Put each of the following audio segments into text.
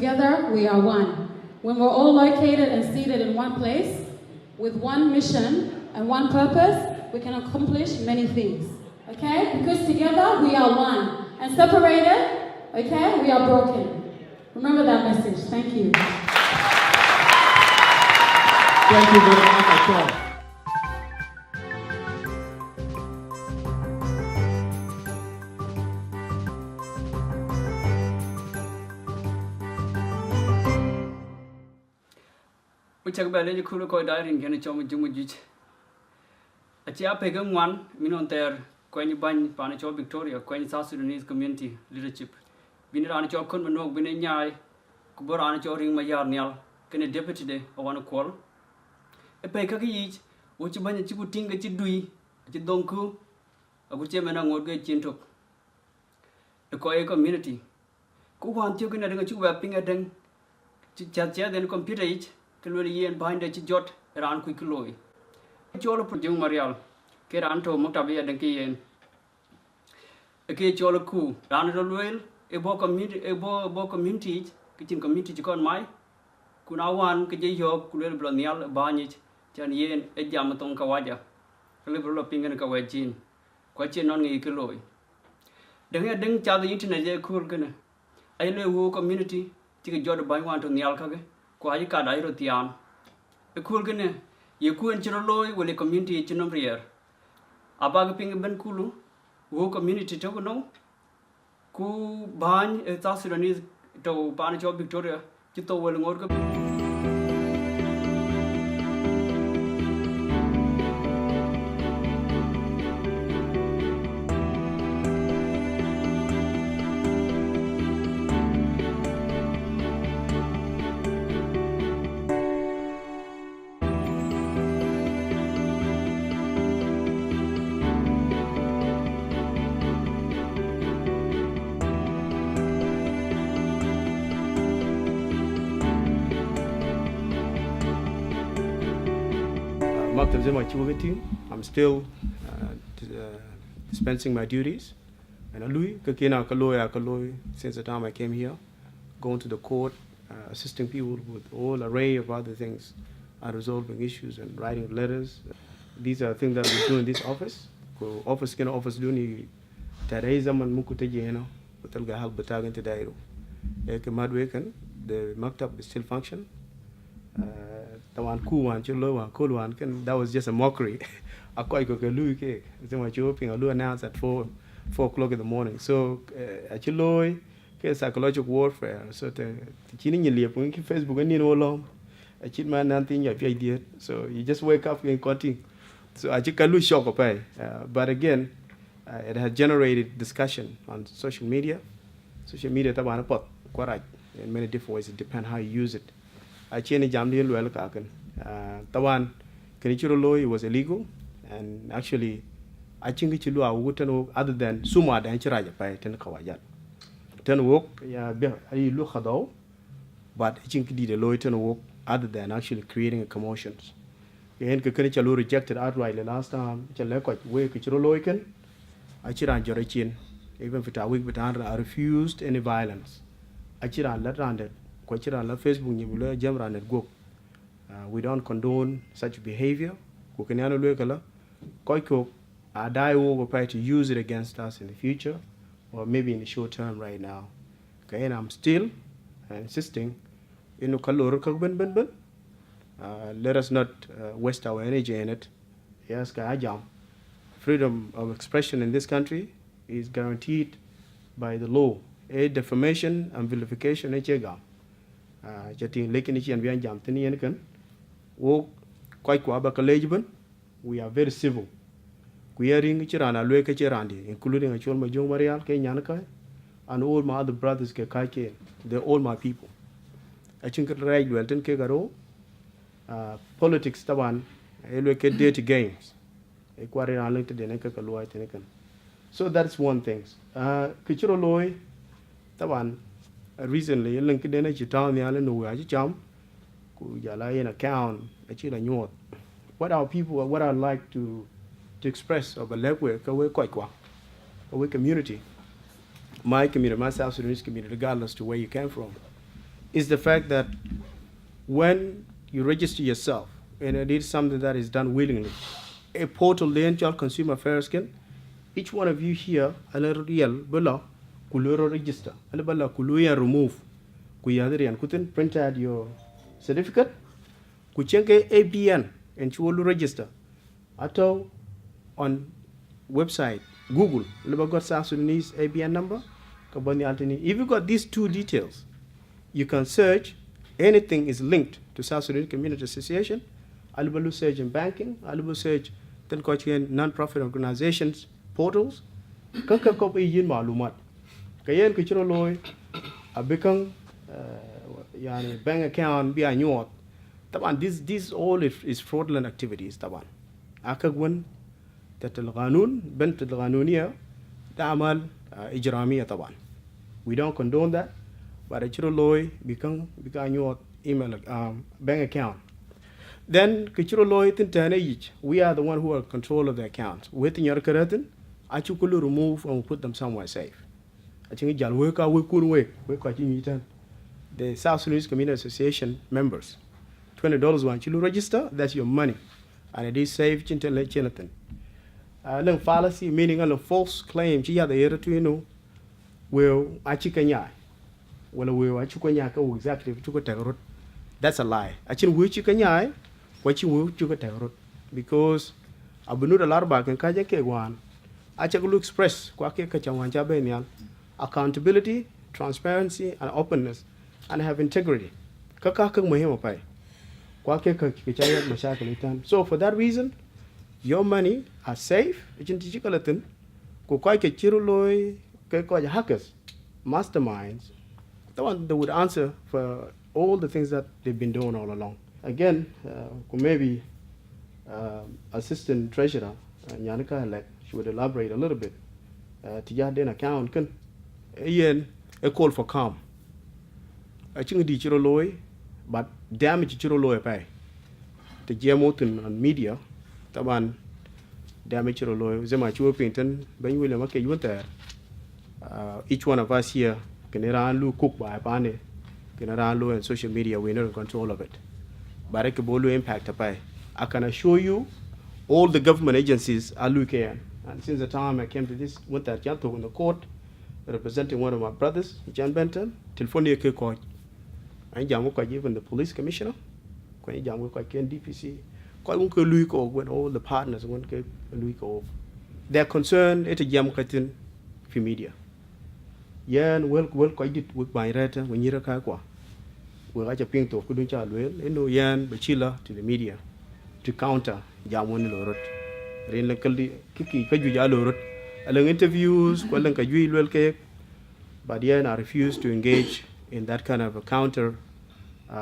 together we are one. When we're all located and seated in one place, with one mission and one purpose, we can accomplish many things. Okay? Because together we are one. And separated, okay, we are broken. Remember that message. Thank you. Thank you very much. We talk about the cool coin diary and chom jumuj. A chia pegum one, minon there, coin ban, panacho Victoria, coin South Sudanese community leadership. Binaranacho Kunmano, Binanyai, Kuboranacho ring my yard nyal, can a deputy day or one call. A pekaki each, which you ban chipu ting at you dui, at you donku, a good chairman would get chin took. The Koya community. Go on, taking a two weaping at them. Chacha then computer each. Kalwari and bind a jot around quickly. Cholo Pujung Marial, Keranto, Motabia Dankian. A K Cholo Coup, Ranado Well, a bo community, kitchen community to con my Kunawan, Kajo, Kulil Blonial, Barnage, Jan Yen, a Jamaton Kawaja, a liberal ping and Kawajin, Quachin on a Kiloi. The head didn't tell the internet there cool gunner. I know community, take a jot by one to Nialkage. Quite a diary tiam. A cool gunner, you couldn't chiroloi will a community chinombrier. A bag ping ben kulu, who community togono, Coup ban a South Sudanese to Panacho Victoria, Chito will morga. I'm still dispensing my duties. And since the time I came here, going to the court, assisting people with all array of other things, resolving issues and writing letters. These are things that we do in this office. Office duni taray zaman muku tajena utalga hal batagan tadairo. The maktab is still function. Tawan kuwan chulo kulwan kan that was just a mockery. Akoy ko lui ke zema choping alu announced at 4 o'clock in the morning. So chulo ke psychological warfare. So the chini nyeli pun ki Facebook ni no long. A chit man nothing you idea. So you just wake up and cutting. So I lu shock up. But again, it has generated discussion on social media. Social media taban pot quite in many different ways. It depends how you use it. I changed Jamdi well kakan. Tawan Kenichiro was illegal, and actually I think it's other than Suma and Chiraja by ten Kawajat. Ten walk, yeah, I look at all, but I think did a law ten walk other than actually creating a commotions. And Kenichalo rejected outright the last time. Chalakot way Kichiro Loikan, I chiran Jorachin, even for a week, but I refused any violence. I chiran let rounded. Facebook we don't condone such behavior. To use it against us in the future or maybe in the short term right now. Okay, and I'm still insisting let us not waste our energy in it. Yes, freedom of expression in this country is guaranteed by the law. Defamation and vilification we are very civil. We are including and all my other brothers, they're all my people. I think politics dirty games. So that's one thing. Recently, what our people, what I'd like to express of a community, my community, my South Sudanese community, regardless to where you came from, is the fact that when you register yourself, and it is something that is done willingly, a portal the actual consumer affairs can, each one of you here, a little real, bella, kuluro register, a bella kuluya remove, kuyadrian, couldn't print out your certificate, kuchenke ABN, and chuolu register. Ato on website, Google, got South Sudanese ABN number, kabani altini. If you got these two details, you can search anything is linked to South Sudan Community Association. Alubalu search in banking, alubalu search then non-profit organizations portals. Kanka kopi yin malumat. Kayen kichiro loy abikang yani bank account bi anyot. Taban this all is fraudulent activities taban. Akagwan that al-ghanun bent al-ghanuniya ta'amal ijramiya taban. We don't condone that, but kichiro loy bikang anyot email bank account. Then kichiro loy tintane yich. We are the one who are in control of the accounts. Within your karatin, achukulu remove and put them somewhere safe. I think jal work out we couldn't the South Sudanese Community Association members. $20 once you register, that's your money. And it is safe chintel chinatin. Lung fallacy meaning a false claim, chi the era to you know will achikanya. Well will achukanya exactly chukotarot. That's a lie. Achin wichikanya what you will chukotarot. Because abunura larba can kaja ke one. Achakulu express kwake kachawanja benial accountability, transparency, and openness, and have integrity. Kakaka muhimu pai. Kwake kachaya mashakalitan. So for that reason, your money are safe. Ichintichikalatin. Kukai ke chiruloi ke hackers, masterminds. The one that would answer for all the things that they've been doing all along. Again, maybe Assistant Treasurer Nyanika elect, she would elaborate a little bit. Tijadin account can a call for calm. I think the chiro loy, but damage chiro loy pay. The jamotin on media, taban damage chiro loy. Zema chuo pinton, ben you will make you there. Each one of us here can run cook by pane, can run and social media, we're not in control of it. But I can impact pay. I can assure you, all the government agencies are looking at. And since the time I came to this, went that Janto in the court, representing one of my brothers, John Benton, Telefonia Kikoi. I am even the police commissioner, quite young with DPC, quite uncle Luiko when all the partners won't get Luiko. They're concerned at a Yamkatin for media. Yan well quite did with my writer when you're a kakwa. Well, I just think to Kuduncha well, and no yan bachila to the media to counter Yamon Lorot. Rin locally kiki kaju lorot. Along interviews, kwalang kaju well cake. But yan I refuse to engage in that kind of a counter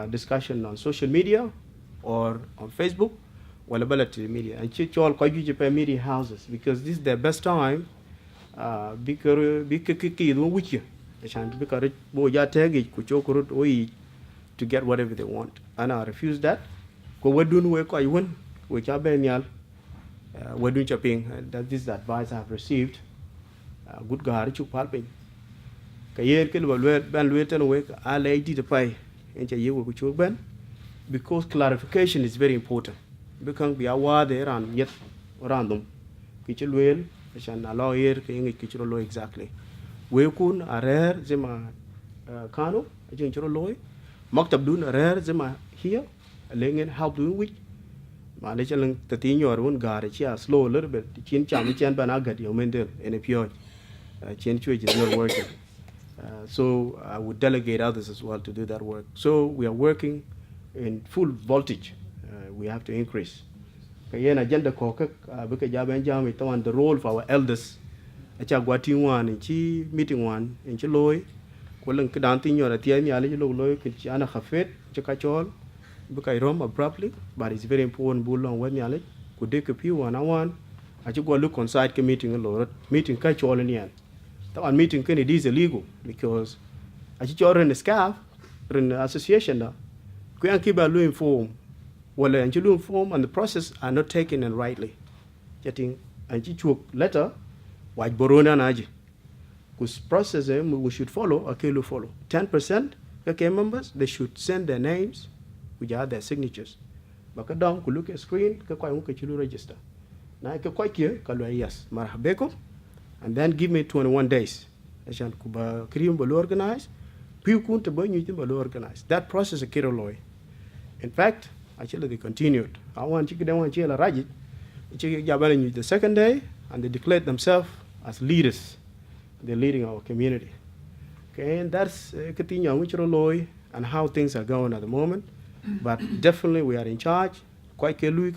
discussion on social media or on Facebook, well about the media. And chichol kaju Japan media houses because this is their best time. Bikaki don't witch you. Because boya tag kuchokurut oi to get whatever they want. And I refuse that. Ko wadun we ko ayun we chabenyal wadun chaping that this is the advice I have received. Good gahari chuk palping. Kayer kel ban luetan we a lady to pay and you will chuk ban because clarification is very important. Because be aware there and yet random. Kichel well, and allow here kichiro law exactly. We kun a rare zema kano, a jinchiro law. Maktab dun a rare zema here, a lengen help doing which. Malaysian the thing your own garage, slow a little bit. The chin cham, chan banagat, your mendel, and a pure chin switch is not working. So I would delegate others as well to do that work. So we are working in full voltage. We have to increase. Kayen agenda kokak because jaben jam it on the role for our elders. Acha guating one in chi meeting one in chiloy. Kwalang kedanting your atian yali loy kichana khafet chakachol. Because rom abruptly, but it's very important bull on when yali could take a few 1 hour. I should go look on site meeting a lot meeting kachol in yan. That one meeting can it is illegal because I should run a scarf run association now. Kuyan keep a inform. Well, and you inform and the process are not taken in rightly. Getting and you letter, white borona naji. Whose process we should follow, okay, follow. 10% KK members, they should send their names, which are their signatures. But down could look at screen, register. Now I can quite yes, marhabeko, and then give me 21 days. Ashan kuba krium balo organize, piu kunta ba nyutin balo organize. That process is kiroloy. In fact, actually they continued. I want you to rajit. The second day, and they declared themselves as leaders. They're leading our community. Okay, and that's and how things are going at the moment. But definitely we are in charge. Quite and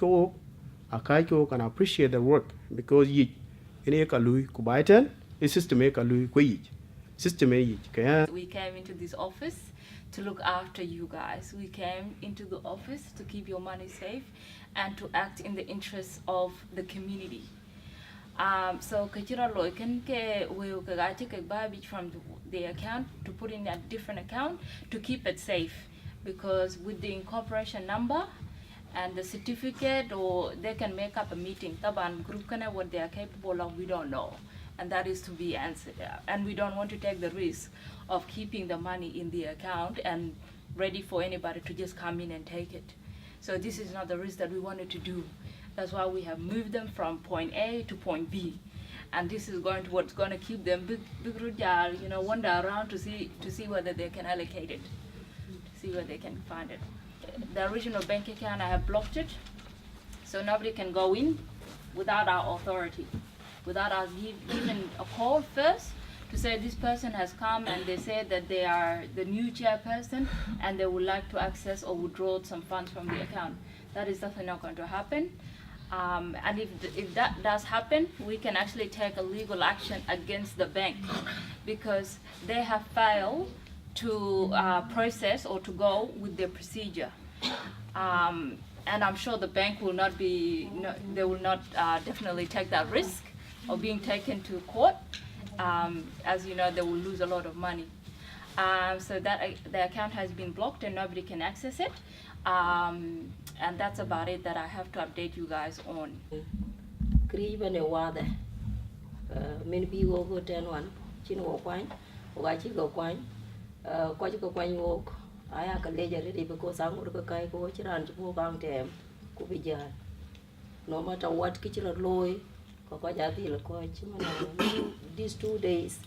I appreciate the work because we came into this office to look after you guys. We came into the office to keep your money safe and to act in the interests of the community. So kachira loy can ke we take from the account to put in a different account to keep it safe, because with the incorporation number and the certificate, or they can make up a meeting. Taban group kana what they are capable of, we don't know, and that is to be answered. And we don't want to take the risk of keeping the money in the account and ready for anybody to just come in and take it. So this is not the risk that we wanted to do. That's why we have moved them from point A to point B, and this is what's going to keep them wander around to see whether they can allocate it, to see where they can find it. The original bank account, I have blocked it, so nobody can go in without our authority, without us giving a call first to say this person has come and they said that they are the new chairperson and they would like to access or withdraw some funds from the account. That is definitely not going to happen. And if that does happen, we can actually take a legal action against the bank, because they have failed to process or to go with their procedure. And I'm sure the bank will not they will not definitely take that risk of being taken to court. As you know, they will lose a lot of money. So that the account has been blocked and nobody can access it. And that's about it that I have to update you guys on. Many people go 10-1, Chino Quine, Ogachigo Quine, Quachico Quine walk. I have a lady already because I'm going to go around to walk on them, Kubija. No matter what kitchen or loy, Kokajati, these 2 days,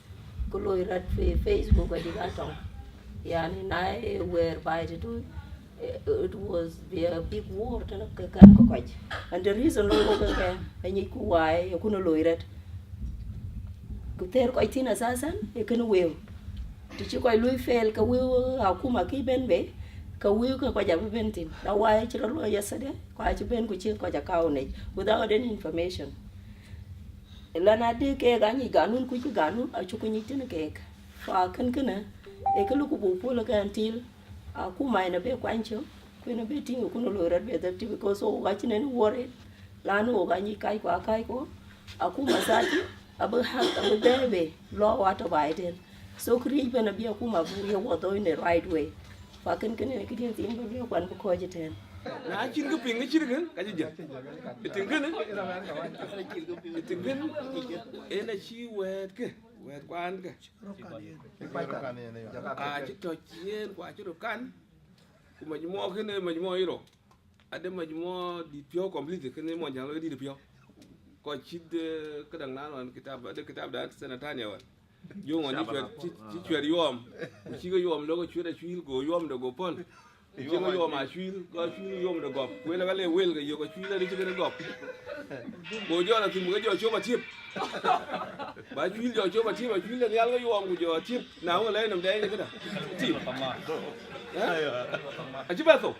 Koloy rat Facebook or the Yani and I were by the two. It was a big war, and the reason why you couldn't lawyer it. Could there quite in assassin? You can will. Did you quite Louis fail? Ka will Akuma Kibenbe? Ka will Kaja Bentin. Now, why I told yesterday? Quite Ben could check quite a cownage without any information. Lana de cake, and Ganun could you Ganun, a chukunit cake. For a cankana, a kaluku pull until. Akuma in a big quancho, when a bit you couldn't lower it because watching any worry. Lano Gani Kaiko Kaiko, Akuma Sati, about half of the baby, law water biden. So creep and a be Akuma very water in the right way. Fucking can you think of one for cogitan? I think the ping chicken, it's in a she word, one. I just touch here, watch it can. Much more can much more hero. I don't much more the pure complete can one already the pure. Cause she the Kadangana and Kitab that Senatania one. You want to you she go you logo that she'll go you the go pond. If you go my shield, go you the go. Whenever they will, you go shield and you go. Go Jonathan, go your show a chip. But you your show a chip, you let the other you on with your chip. Now we'll let them day. Chip. A chipato.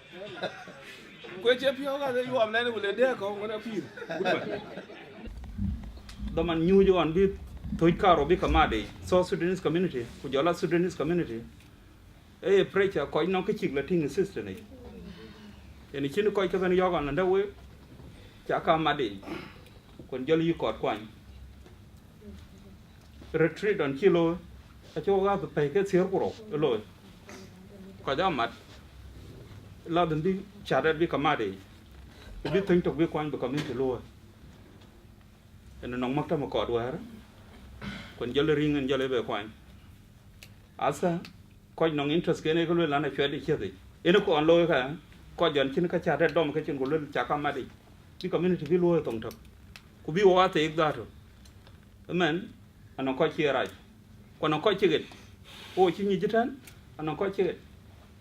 Quit your pure, you are landing with a deck on a field. The man knew you on bit Toika or Bikamadi, South Sudanese community, Kujala Sudanese community. A preacher quite no kitchen Latin sister. And it's in the quite of yoga on the way. Chaka Madi, when Jolly you caught quine. Retreat on Kilo, a joke out the packets here, alone. Kajamat, love and be chatted Bikamadi. The big thing to be quine becoming into lower. And the non Matama caught where? When Jolly ring and Jolly be quine. Asa. coi nong interest cái này có luôn là này chuyện đi chơi gì ene ko on loy ka ko jon chin ka cha dom ka chin ko luôn cha ka ma di bi community bi loy tong thap ku bi wa te ik da to amen anon ko chi ra ko non ko chi get o chi ni jitan anon ko chi get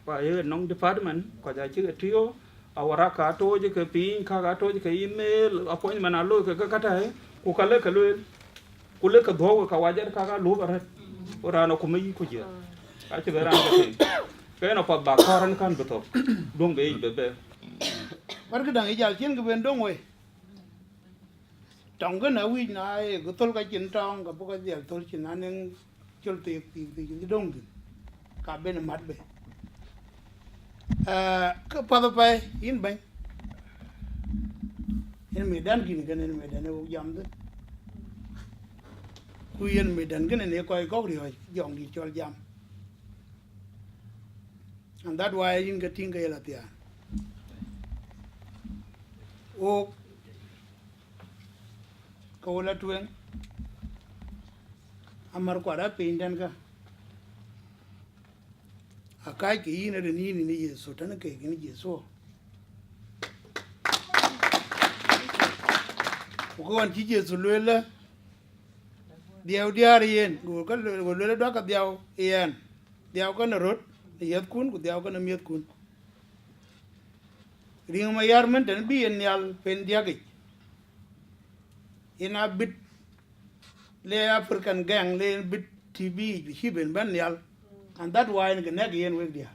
pa ye nong department ko ja chi get trio awara ka to je ke pin ka to je ke email appointment a loy ka ta ku ka le ka loy ku le ka do ka wa ja ka lu ba ora no ko mi ko je a chi ga ran ka cái nó phải bà con kan betul dong be be par cái đằng ấy chiến cái bên đông rồi trong cái nào uy này cái tôi cái chiến trong cái cái gì tôi chiến anh em chơi tiệc thì cái đông thì cả bên mặt bên cái pada pai in bang in Medan gini kan in Medan itu jam tu kuyen Medan kan ini kau kau dia jong di jual jam. And that's why in getting cái là tiền. Ô, câu là chuyện. Amar quả đã pin đan cả. À cái này là ní Giêsu, thế nó cái Giêsu. Cô anh chỉ Giêsu luôn là. Điều riêng, cô luôn là đó cái điều yên, điều cái nó rốt. Yat kun ku diaw kana miet kun ring ma yar men tan bi en yal pen diagi ina bit le African gang le bit tv bi hiben ban yal and that why in nek yen weg dia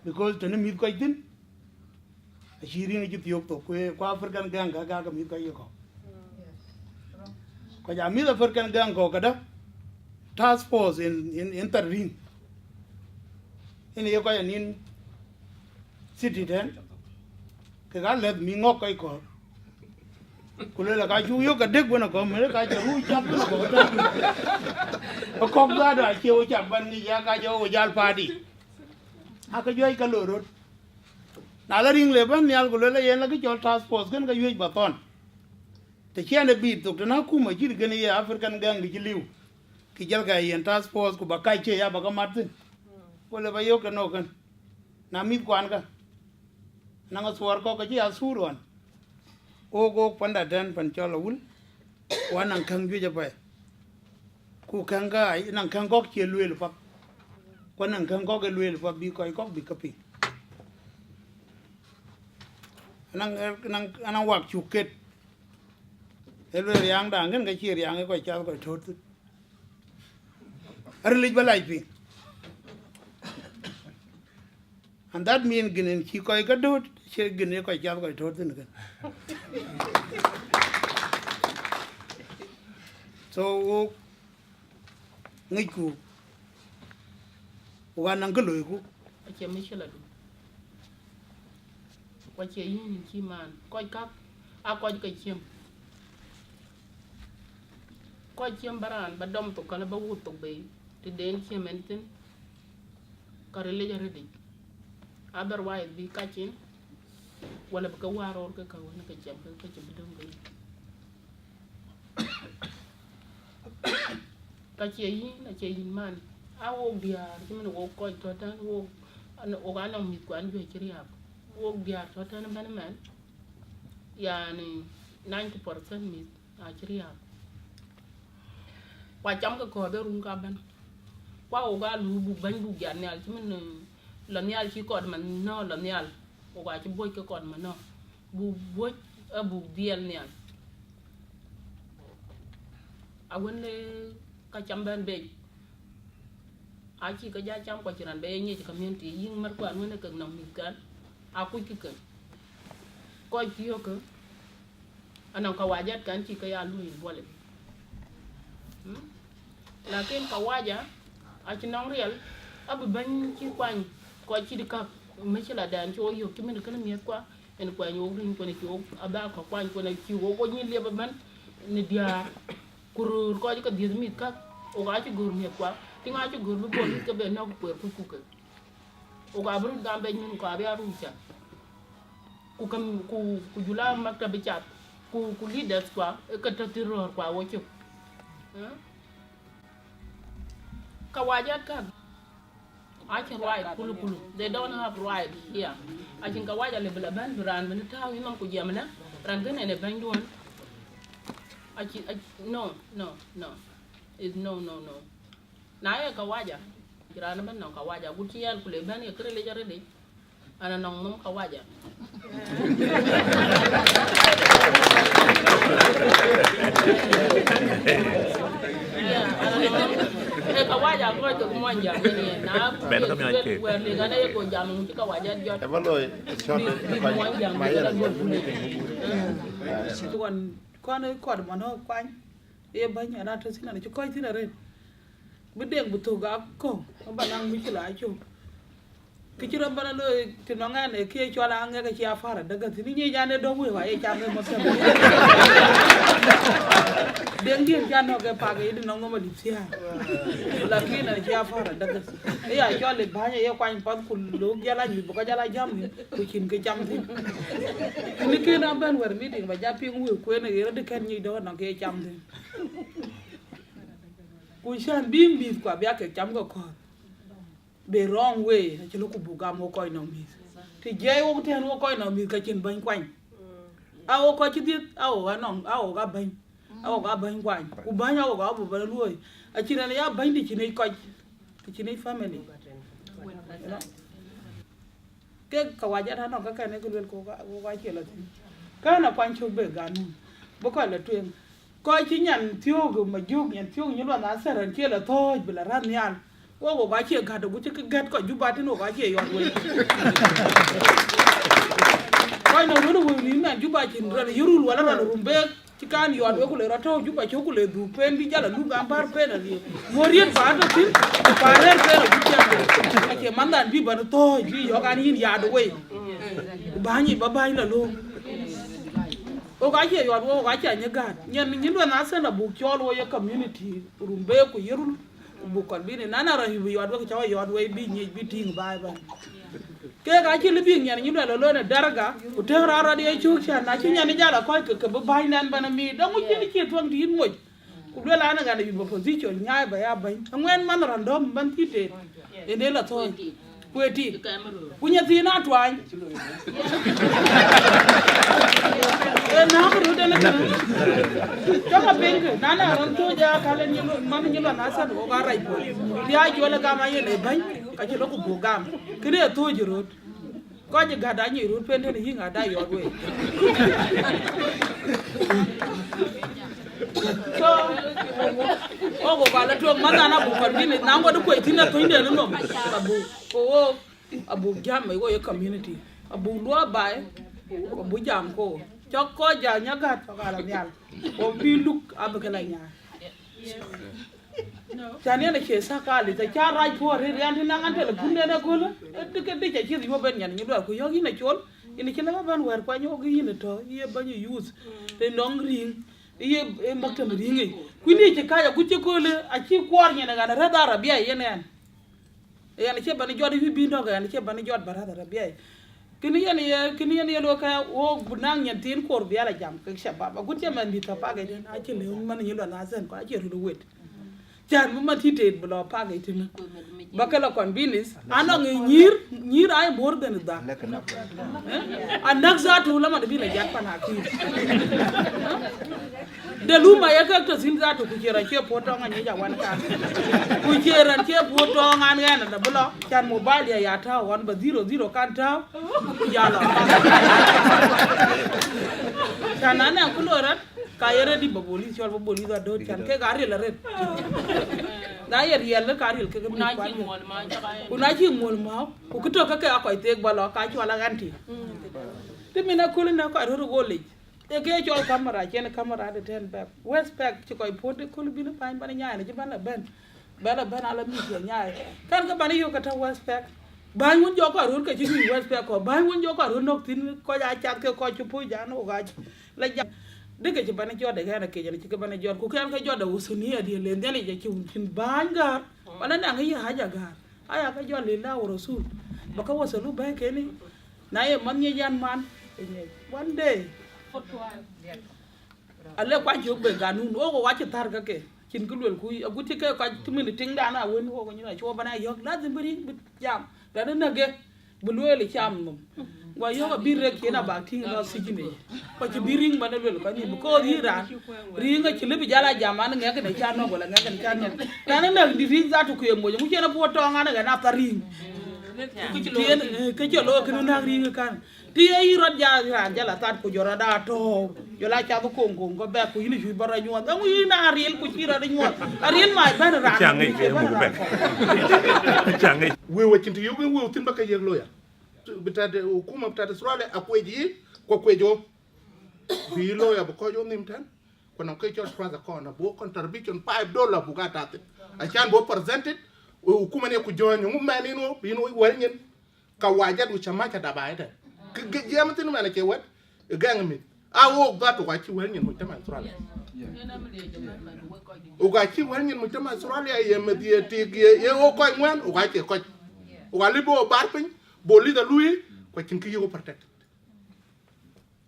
because tan mi ko tin shirin ji tiok to ko African gang ga mi ko yo ko ja mi African gang ko kada task force in intervene ini yo kaya nin city den ke ga let mi ngok kai ko kule la ka ju yo ka dek bona ko me ka ja ru chap na ko ta ko ga da che o chap ban ni ya ka jo o jal party ha ka jo ka lo ro na la ring le ban nyal kule la yen la ki jo task force kan ka yo ba ton te chen bi to na ku ma jir gan ye African gang di liu ki jal ga yen task force ku ba kai che ya ba ka martin Boleh bayar ke no kan, namit kuan ka, nang suar ko kaji asuruan, go pandatan pancalawul, kuan nang kang juga pai, ku kang ka ai nang kang kok ciluel pak, kuan nang kang kok ciluel pak bi koi kok bi kapi, nang wak cuket, elu yang dang kan kaji yang koi cal koi thot, arlich balai pi. And that means ginin ki koi ka dot she ginin koi jab koi thot tin kan so ngai ku wa nang ka loi ku che mi shela du kwa che yin ki man koi kap a koi ka chem baran ba dom to kala ba wut to be ti den chementen karele jare di otherwise bi kachin wala ba ka waror ka wona ka jam ka ci bidon gay ka ci yin man a wo biar ci man wo ko to tan wo an o ga na mi ko an jo ci riab wo biar to tan ban man yani 90% mi a ci riab wa cham ka ko be rum ka ban wa o ga lu bu ban bu gan yal ci man la nyal ci kod man no la nyal o ga ci boy ko kod man no bu boy abu diel nyal a wonne ka chamban be a ci ka ja cham ko ci ran be ñi ci community yi mar ko an wonne ka nam mi kan a ku ci kan ko ci yo ko anan ka wajat kan ci ka ya lu yin bolé lakin ka waja a ci nong real abu ban ci kwany ko ci di ka me ci la dan ci o yo ki men kana mi kwa en kwa yo rin ko ne ci o aba ko kwany ko ne ci o ko ñi le ba man ni dia kurur ko ci ka di mi ka o ga ci gor mi kwa ti nga ci gor bu bon ka be na ko ku ka o ga bru da be ñun ko abi aru ca ku kam ku jula makta bi chat ku leaders kwa ka ta tiror kwa wo ci Kawajat kan. I can ride kulu. They don't have ride here. I think kawaja le bela ban brand when town you know ku jamana ran gan ene ban duan. No. Is no. Na ya kawaja. Kirana ban no kawaja guti yan kule ban ya kire le jare de. Ana nong nom kawaja. Kawaja ko to mo anja ni na be no kami ke we le gana ko jamu ti kawaja jot e valo shot mai era tuan kwana kod mano kwany e banya na to sina ci koy tina ren bu deng bu to ga ko ba nang mi ci la ci ki ci rambana lo ti no ngane ke ci wala nga ci afara daga ti ni ñane do mu wa e ci am mo sem deng dien jano ke pa ga di no ngoma di sia la ki na ci afara daga e ya ci le banya e kwany pan ku lo jala ni bu ko jala jam ni ku cin ke jam ti ni ke na ban war meeting ba japi ngu ku ne yero de kan ni do no ke jam ti ku shan bim bi kwa bia ke jam ko the wrong way ci lu ko buga mo koy no mi ti je wo ten wo koy no mi ka cin ban kwany awo ko ci dit awo ga non awo ga ban kwany ku ban awo ga bu ba lu a ci ne ya ban di ci ne ko ci ne family ke kawaja ta no ka ka ne ku ko ga ci la tin ka na kwany chu be ga nu bo ko la tuen ko ci nyan tiyo go ma juk nyan tiyo ni lo na sa ran ke la to bi la ran yan wo ga ci ga do ku ci gat ko ju ba tin wo ga ci yo we ko na ru wo ni na ju ba ci ran yurul wala ran rumbe ci kan yo we ku le rato ju ba ci ku le du pen bi jala lu ga bar pen ni morien ba do tin ba rer pe ju ci ke mandan bi ba to bi yo ga ni ya do we ba ni ba ba la lo o ga ci yo wo ga ci anya ga nyen ni do na sa na bu chol wo yo community rumbe ku yurul bu kon bi ni nana ra yu yo do ko yo we bi ni bi ting ba ke ga ci li bi nyen ni do lo na darga o te ra ra de chu cha na ci nyen jala ko ke ba bay nan bana mi da mu ci ci ton di mo ku do la na ga na bi position nyaay ba ya bay ngwen man random ban ti te e de la to kweti ku nyati na twan na ko do na ka ka beng na na ron to ja ka le ni man ni lo na sa do ga rai ko ya jo la ga ma ye le ban ka ci lo ko bo gam kire to ji rot ko ji ga da ni rot pen ne hi nga da yo we so o go ga la to man na bu ko bi ni na ngo do ko ti na to inde no abu ko abu jam go ye community abu lo bai abu jam ko choko ja nyaga to kala nyal o bi luk abakala nya chane na che sakali ta cha rai po re yan na ngante le punde na gola de ke de che chi mo ben nyan nyu ko yogi na chol ini kila ban wer kwa nyo gi ni to ye ban use de nong ring ye maktam ringi kwini che kaya ku che ko le a chi kwar nya na ga ra da rabia ye ne yan che ban jodi fi bi ndo ga yan che ban jod barada rabia kini yani lo ka wo bunang nyantin kor biala jam ka shababa gutya man di tapa ga den a chile man yilo na zen ko a chiro do wet jan mu matite blo pa ga tin bakala kon binis ano nyir ay more than that anak za to lama da bila jak pana ki de luma ya ka to sin za to ku kira ke poto ngani ja wan ka ku kira ke poto ngan ngana da blo jan mobile ya ta wan ba 00 kan ta yala tanana ku lorat ka yere di baboli chol baboli da do chan ke gari la red da yer yel ka ril ke na chi mol ma ku na chi mol ma ku to ka ka ko te balo ka chola ganti te mina ku na ko ro gole e ke chol camera chen camera de ten back west back ci koy pote ko bi na pan ban nyaay na ci ban ben ala mi ci nyaay kan ka ban yo ka ta west back ban won jo ko ro ka ci west back ko ban won jo ko ro nok tin ko ja chat ke ko ci pu ja no ga la ja de ke ci ban jo de ga na ke ci ke ban jo ku kan ka jo da usuni ya de le ndele je ci tin ban gar wala na ngi haja gar aya ka jo le la rasul baka wasalu ba ke ni na ye man ye jan man one day alle kwa ju be ganu no go wachi tar ka ke chin ku luen ku agu ti ka tu min ting da na wen ko ni na cho bana yok la zin bari jam da na ge bu lo le cham mum wa yo ga bir rek na ba ting la sikine ko ci biring ba na luen ko ni ko ri ran ri nga ci le bi jala jam an nga ne cha no wala nga kan cha no da na di ri za tu ku mo mu che na po to nga na na ta ring ku ci lo ke ci lo ke na ri nga kan ti ai rot ja ran jala tat ku jora da to yo la cha ko ko ba ku ni ju bara nyu da mu na riel ku ci ra nyu riel mai ba ra Chàng ấy cái một bè. Chàng ấy. wewe chintu yogo wewe tin baka yeg loya bitade hukuma bitade Australia akweji kwa kwejo bi loya bu ko yo nim tan kono ko cho transa ko na bo contribution $5 bu gata te a chan bo presented hukuma ne ku jonyo mu mani no bi no warin ka wajat u chama cha dabai ta ke jam tin mane ke wat gang mi a wo ba to wa chi warin mu tama Australia o ga chi warin mu tama Australia ye me die ti ye o ko ngwan o ga ke ko o ga libo bar pin bo li da lui ko chin ki yo protect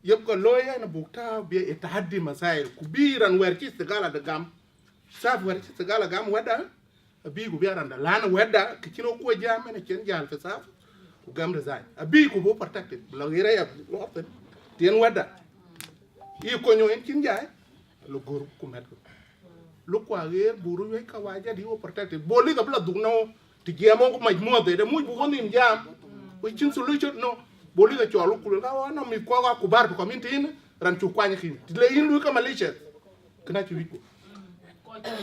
yeb ko loya na bukta bi etahaddi masail kubiran wer ci segala da gam saf wer ci segala gam wada abi ku biaran da lana wada kino ko jame na ken jal fa saf ku gam da zai abi ku bo protected la gira ya lo open tien wada yi ko nyo en kin jaay lo gor ku met ko lu ko ger buru we ka waja di wo protected bo li da bla dugno ti gemo ko majmo de mu bu wonim jam ko chin solution no boli da cholo kul ga wana mi ko ga kubar ko min tin ran chu kwanya kin le in lu ka malisha kana chi wiko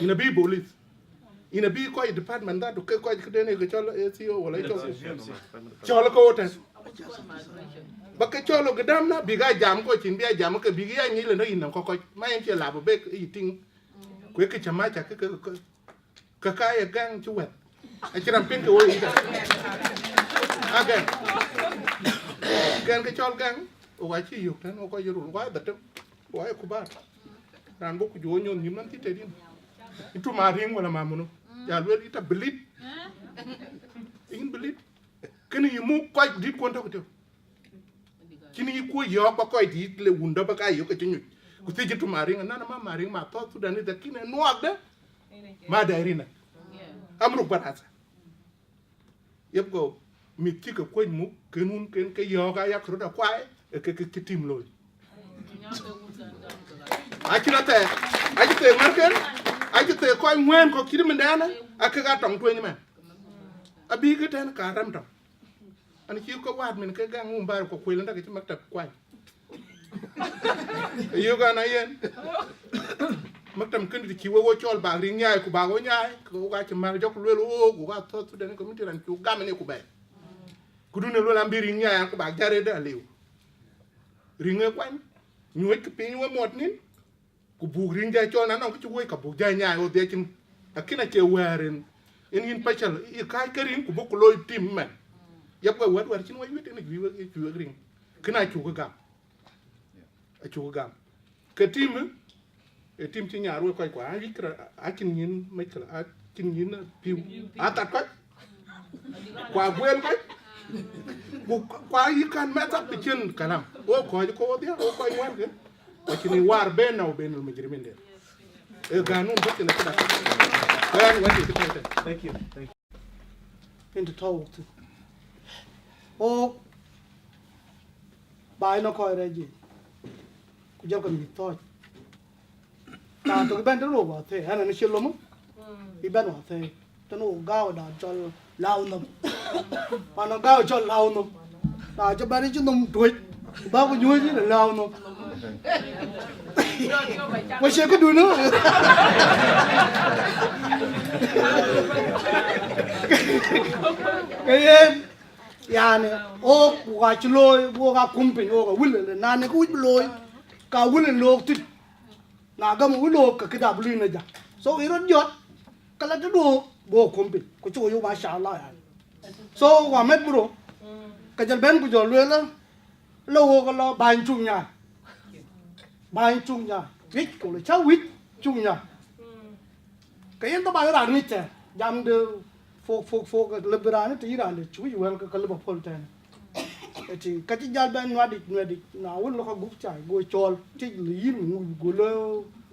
ina bi police ina bi ko department da ko ko de ne ko cholo ACO wala cholo ko wote ba ka cholo ga dam na bi ga jam ko chin bi jam ko bi ga ni le no ina ko ma en che la bo be i ting ko ke chama cha ka ya gang chu wet a chiram pin ko wo ida again gan cái chol gang o ga chi yuk tan o ko yuru wa da tem wa ku ba ran bo ku jo nyon nim nan ti te din itu ma ring wala ma munu ya lu ita belit in belit kini yimu ko dit ko to kini ku yo ba ko dit le wunda ba ka yo ka tinyu ku ti jitu ma ring na ma ring ma to Sudanese da kine no agda ma da irina amru barasa yeb go mi ti ko ko mu kenun ken ke yo ga yak ro da kwai ke tim lo a ti te marken a ti te ko ngwen ko kiri mendana aka ga tong to nyima abi ke tan ka ram tam an ki ko wat min ke ga ngum bar ko kwel ndaka ci maktab kwai yo ga na yen maktam ken di ki wo chol ba ri nyaay ku ba go nyaay ko ga ci mar jok lelu o ku ga to su den ko mi tiran ku gamane ku bay kudune lo lambiri nya ko ba jare da lew ringa kwan nyoy ke pin wo mot nin ku bu ringa chol na no ku woy ka bu ja nya o de kin akina che waren in pachal i kai karin ku bu ko loy tim men yab ko wat war cin way wete na gi wa ci ring kina ci ko gam a ci ko gam ke tim e tim ci ñaar wo koy ko a wikra a kin ñin may kala a kin ñin piw a tat ko kwa gwel ko kwa yi kan meta pikin kalam o ko dia o ko ngwan ke lakini war bena o benul mujrimin der e ganun bokke na kada kan wadi Thank you. into talk o bai no ko reji ku jam ko mi to ta to ben do ba the ana ni shilo mo i ben wa the to no ga da cho lao nằm mà nó cao cho lao nằm ta cho ba đi chứ nằm tuổi ba có vui chứ là lao nằm quay xe có đuôi nữa cái em ya này ô qua chú lôi qua kumpin ô qua wille na này có wille lôi cả wille lôi thì na cái mà wille lôi cái đạp lôi này giờ số ít rất giọt cái là cái đồ bo kumpin ko chú yo masha Allah ya so wa met bro cái chân bên của giò lôi là lâu có lo bàn chung nhà vít cũng là cháu vít chung nhà cái em đó bao giờ nít chứ jam de fo cái liberal nó tí ra để chú ý vào cái lập phật này thì cái chân bên ngoài đi nào nó có bút chải ngồi tròn chứ lý mình ngồi lo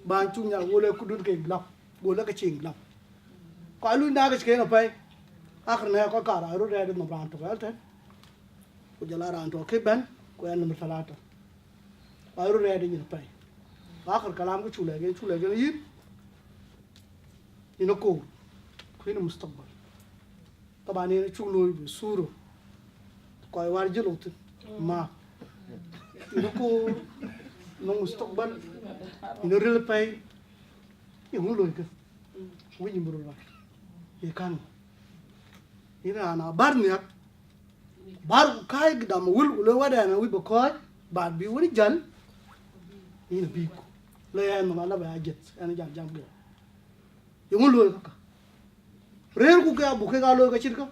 bàn chung nhà ngồi lo cứ đun cái lọc go la ka ching lam ko lu na ga ke no pai akhir na ko ka ra ru re no ran to ga ta ko jala ran to ke ban ko en no salata ko ru re ni pai akhir kalam ko chule ge yin ino ko ino mustaqbal طبعا ina chulo bi suro ko ay war jelot ma ino ko no mustaqbal ino rel pay ino lo ke wi ni buru ba e kan ina ana bar ni bar kai gdam wul lo wada na wi ba ko ba bi woni jal ina bi ko le ya no la ba jet ana jam bo ino lo ka rel ku ka bu ka lo ka chir ka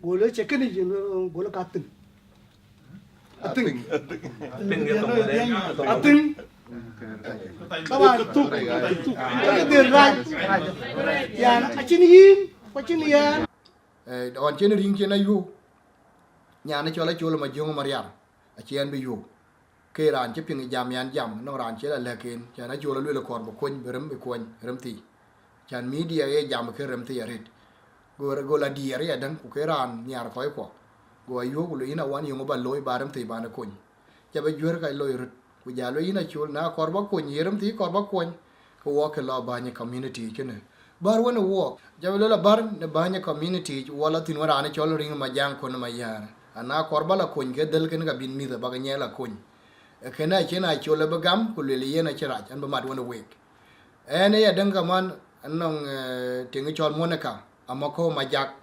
gole check ni jin gole ka tin atin طبعا تقدر راج يعني أشينين وأشينيان on chen ring chen ayu nya na chola chola ma jong mariam a chen bi yu ke ran che ping jam yan jam no ran che la lekin cha na chola le kor bo kon berem be kon rem ti chan media ye jam ke rem ti yarit go la di ya dan ku ke ran nyar ko ko go ayu ku le ina wan yo ba loy ba rem ti ba na kon cha ba jwer ka loy rut ku ja lo ina chol na kor ba kon yerem ti kor ba kon ko wa ke la ba ni community chene bar wona wo jabelo la bar ne banya community wala tin wara ne cholo ring ma jang ko ma yar ana korba la kun ke del ken ga bin mi da ba nya la kun e kena chena cholo ba gam ku le yena chira an ba mat wona wek ene ya danga man anong tinga chol monaka amako ma jak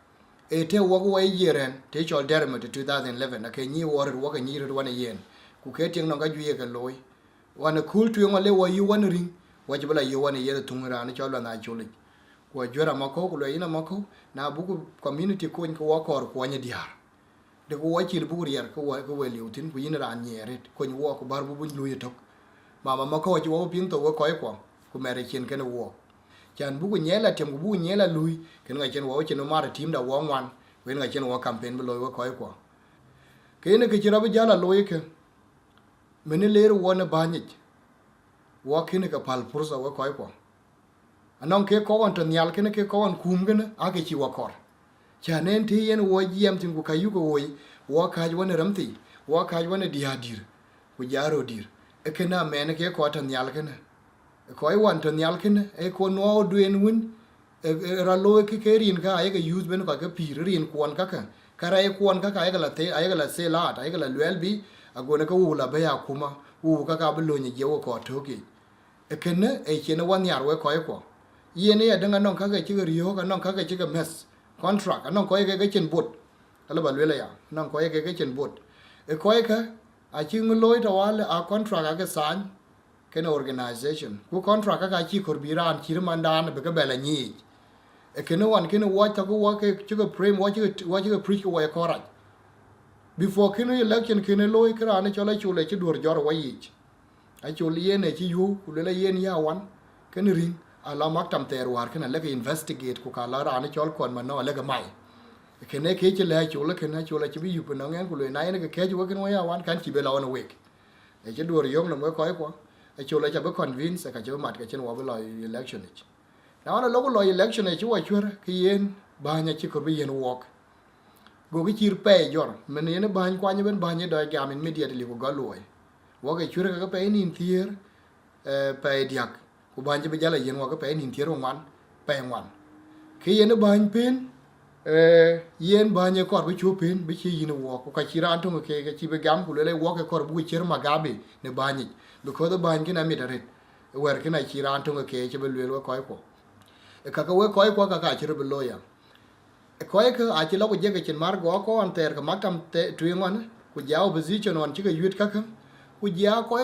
e te wo ko way yeren te chol derma to 2011 ake nyi wor wo ka nyi ro wana yen ku ke ting no ga juye ka loy wana kul tu ngale wo yu wana ring wo jibla yu wana yere tungra ne cholo na cholo ko jora mako ko ina mako na buku community ko ko wakor ko nya diar de ko wachi bu rier ko we liutin ku ina ran nyere ko ni wo ko bar bu lu yitok mama mako ji wo pin to ko ko ku mere chen ken wo chan buku nyela tem bu nyela lui ken ga chen wo chen mar tim da wo ngwan ko ina chen wo campaign bu lo ko kene ke jira bu jala loy ke mene leer wona banyi wo kene ka pal pursa wo ko anong ke ko on to nyal kene ke ko on kum gene ake chi wakor chanen ti yen wo yem tin ku kayu ko woy wo ka wona ramti wo ka wona diadir ku jaro dir e kena men ke ko to nyal kene ko I want to nyal kene e ko no duen win ra lo ke rin ka ay ke use ben ko ke pir rin kwon ka kara e kwon ka ay ga la te ay ga la se la ay ga la lwel bi agona ka wu la ba ya kuma wu ka bu lo ni je wo ko toki e kene e chene wan yar we ko yene ya danga non kaga chiga riyo ka non kaga chiga mes contract non ko ye ke chen bot ala ba lele ya non ko ye ke chen bot e ko ye ka a chi ngloy to wale a contract ka san ken organization ku contract ka chi kor biran chi mandan be ka bela ni e ken wan ken wa ta ko wa ke chiga frame wa chiga preach ko ya koraj before ken election ken loy kra ne chola chule chi dur jor wa yi a chule yene chi yu ku lele yen ya wan ken ring ala mak tam ter war kana le investigate ku kala ra ne chol kon ma no le ga mai kene ke che le chula kene chula chi bi yu no ngen ku le na ne ke ju ken wa ya wan kan chi be la on week e che dur yom no ko ko e chula cha be convince ka che mat ka chen wa be lo election ich na ona lo lo election e chu wa chur ki yen ba nya chi ko bi yen walk go ki chir pe jor men ne ba kwa nya ben ba nya do ga min immediately ko ga loy wa ke chur ka pe ni tier pe diak ku ban je be jala yen wa ko pe nin tiero man pe wan ke yen ban pen yen ban ye kor bi chu pen bi chi yin wo ko ka chi ran to ke chi be gam ku le wo ke kor bu cher magabe ne ban bi ko do ban ki na mi dare wer ki na chi ran to ke che be le ko e ka we ko ka chi be lo ya e ko ke a chi lo ko je ke chen mar go ko an ter ka makam te tu ngon ku ja opposition on chi ke yut ka ku ja ko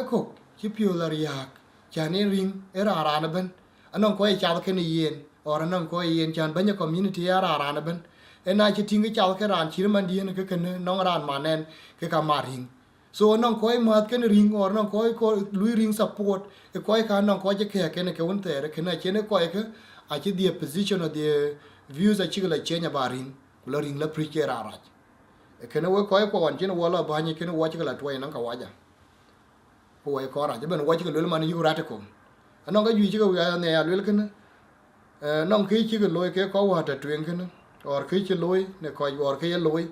chi pio la yak chane ring era arana ben anon ko e chaw ke ni yen or anon ko yen chan banya community era arana ben ena chi tinga chaw ke ran chi man dien ke ken non ran manen ke ka maring so anon ko e mat ke ring or anon ko lui ring support e ko ka anon ko je ke ne ke un tere ke na chene ko e ke a chi the position of the views a chi la chenya baring la ring la preach era ra e ke ne we ko on chene wala ba ni ke ne wa chi la toy nan ka waja ko e ko ra je ben wa chi le man yu ra te ko anon ga yu chi ga ne ya le ke ne nong ki chi cái lối cái có hòa ta truyền cái nó or ki chi lối ne ko or ki lối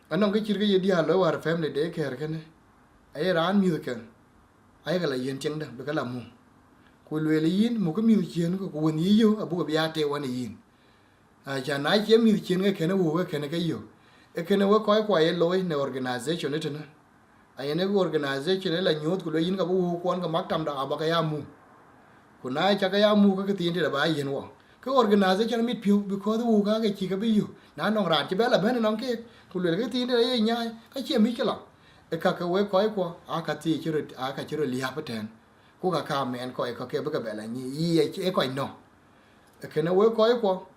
nong ki chi cái đi hà lối hòa family day care cái này ai ran mi cái ai cái là yin cheng da be cái là mu ku lue li yin mu cái mi chen ko won yi yo abu ga ya te wan yin cha na che mi chen cái ne wo cái ne cái yo e cái ne wo ko ko ai lối ne organization it na ai ne organization la nyot ku lue yin ga bu kon ga mak tam da ba ga ya mu kunai cha ya mu ka tin de ba yin wo cái organization mit piu because wo ga cái chi ka bi yu na nong ran chi ba la ben nong ke ku le cái tin de ye nya ka chi mi ke la e ka ka we ko a ka ti chi ro a ka chi ro li ha pa ten ku ka ka men ko e ka ke ba ka ba la ni yi e ko no e ke na we ko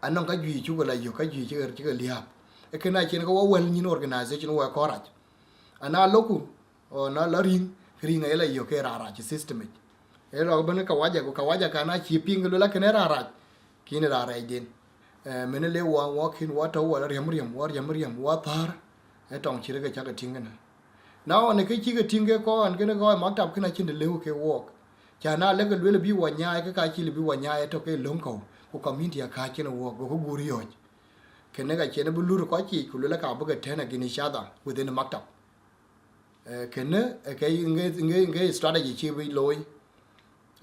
an nong ka ju chu ga la yu ka ju chi ga li ha e ke na chi ko wo ni organization wo ko ra ana loku o na la ring ai la yu ke ra chi system e ro ban ka waja kana chi ping lo la kene ra kine ra din mene le wa kin wa to wa riam wa tar e tong chi ga cha ga ting na now ne ke chi ga ting ke ko an ke ne go ma tap kina chin de le ke wo cha na le ga le bi wa nya ke ka chi le bi wa nya e to ke long ko ku community ka chi no wo go gu ri yo kene ga che ne bu lu ko chi ku le ka bu ga tena gini shada within the maktab kene ke nge strategy chi bi loy